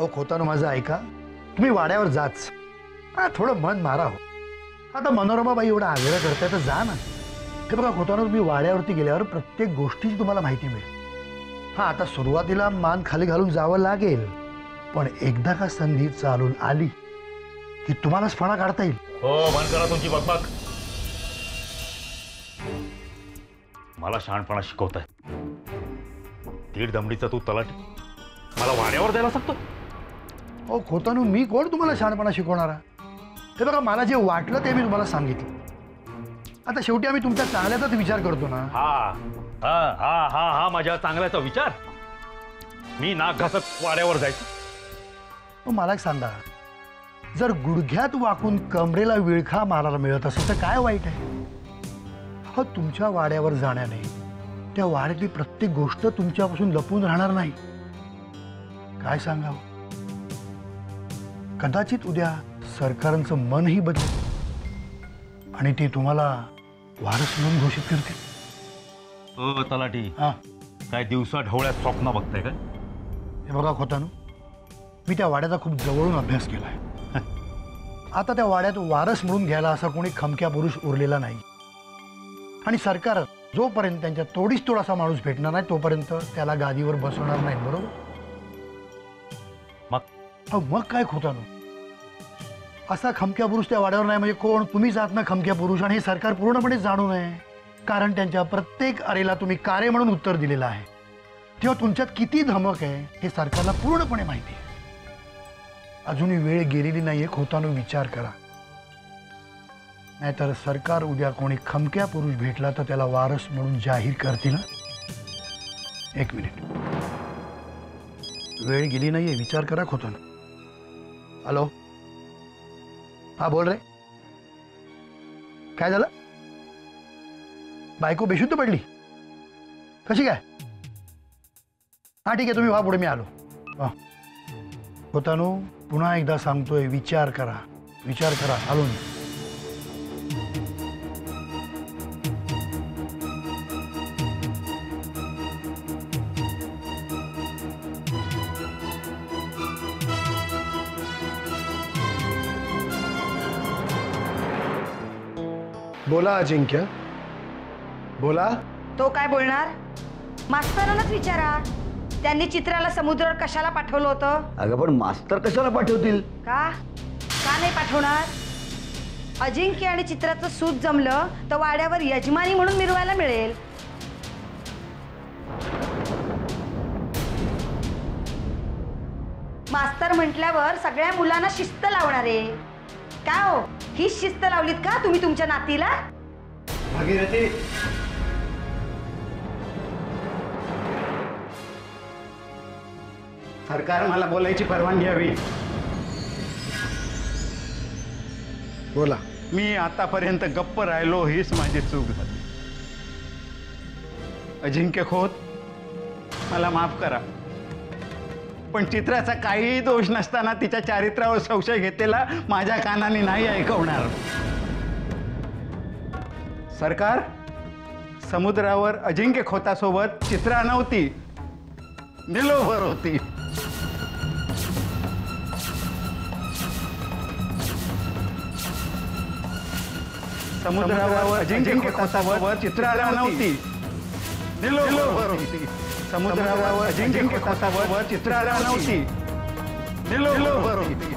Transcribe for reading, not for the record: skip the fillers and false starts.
अहो खोतानो माझं ऐका, तुम्ही वाड्यावर जाच, हा थोडं मन मारा हो. आता मनोरमाबाई एवढा आग्रह करताय तर जा ना. हे बघा खोतानो, तुम्ही वाड्यावरती गेल्यावर प्रत्येक गोष्टीची तुम्हाला माहिती मिळेल. हा आता सुरुवातीला मान खाली घालून जावं लागेल, पण एकदा का संधी चालून आली की तुम्हालाच फणा काढता येईल. हो, बंद करा तुमची बकबक. मला शहाणपणा शिकवताय. दीड दमडीचा तू तलाठी मला वाड्यावर द्यायला सांगतो. हो खोतानो, मी कोण तुम्हाला शहाणपणा शिकवणारा? हे बघा, मला जे वाटलं ते मी तुम्हाला सांगितलं. आता शेवटी आम्ही तुमच्या चांगल्याचाच विचार करतो ना. हा हा हा हा हा माझ्या चांगल्याचा विचार. मी नाक घासत वाड्यावर जायचं. मग मला एक सांगा, जर गुडघ्यात वाकून कमरेला विळखा मारायला मिळत असेल तर काय वाईट आहे? हो, तुमच्या वाड्यावर जाण्याने त्या वाड्यातली प्रत्येक गोष्ट तुमच्यापासून लपून राहणार नाही. काय सांगावं, कदाचित उद्या सरकारांचं मनही बदलेल आणि ते तुम्हाला वारस म्हणून घोषित करतील. ओ तलाठी, हा, काय दिवसा ढवळ्यात स्वप्न बघताय काय? हे बघा खोतानो, मी त्या वाड्याचा खूप जवळून अभ्यास केलाय. आता त्या वाड्यात वारस म्हणून घ्यायला असा कोणी खमक्या पुरुष उरलेला नाही. आणि सरकार जोपर्यंत त्यांच्या तोडीस तोड असा माणूस भेटणार नाही तोपर्यंत त्याला गादीवर बसवणार नाही. बरोबर? मग काय खोतानो, असा खमक्या पुरुष त्या वाड्यावर नाही म्हणजे कोण? तुम्ही जात ना खमक्या पुरुष. आणि हे सरकार पूर्णपणे जाणू नये, कारण त्यांच्या प्रत्येक अरेला तुम्ही कारे म्हणून उत्तर दिलेलं आहे. तेव्हा तुमच्यात किती धमक आहे हे सरकारला पूर्णपणे माहिती आहे. अजूनही वेळ गेलेली नाहीये खोतानो, विचार करा. नाहीतर सरकार उद्या कोणी खमक्या पुरुष भेटला तर त्याला वारस म्हणून जाहीर करतील. एक मिनिट, वेळ गेली नाहीये, विचार करा खोतानो. हॅलो, हा बोल रे. काय झालं? बायको बेशुद्ध पडली? कशी काय? हा ठीक आहे, तुम्ही व्हा पुढे, मी आलो. खोतानो, पुन्हा एकदा सांगतोय, विचार करा, विचार करा. आलो मी. बोला अजिंक्य, बोला. तो काय बोलणार? मास्तरांनाच विचारा. त्यांनी चित्राला समुद्रावर कशाला पाठवलं होतं? अगं पण मास्तर कशाला पाठवतील? का नाही पाठवणार? अजिंक्य आणि चित्राचं सूत जमलं तर वाड्यावर यजमानी म्हणून मिरवायला मिळेल. मास्तर म्हटल्यावर सगळ्या मुलांना शिस्त लावणार आहे. काय हो, ही शिस्त लावलीत का तुम्ही तुमच्या नातीला? भागीरथी, सरकार मला बोलायची परवानगी हवी. बोला. मी आतापर्यंत गप्प राहिलो, हीच माझी चूक झाली. अजिंक्य खोत, मला माफ करा, पण चित्राचा काहीही दोष नसताना तिच्या चारित्र्यावर संशय घेतलेला माझ्या कानाने नाही ऐकवणार. सरकार, समुद्रावर अजिंक्य खोतासोबत चित्रा नव्हती, निलोफर होती. समुद्रावर अजिंक्य खोतासोबत चित्रा नव्हती, निलोफर होती. समुद्रावर अजिंक्य खोतासोबत चित्रा नव्हती, निलोफर होती.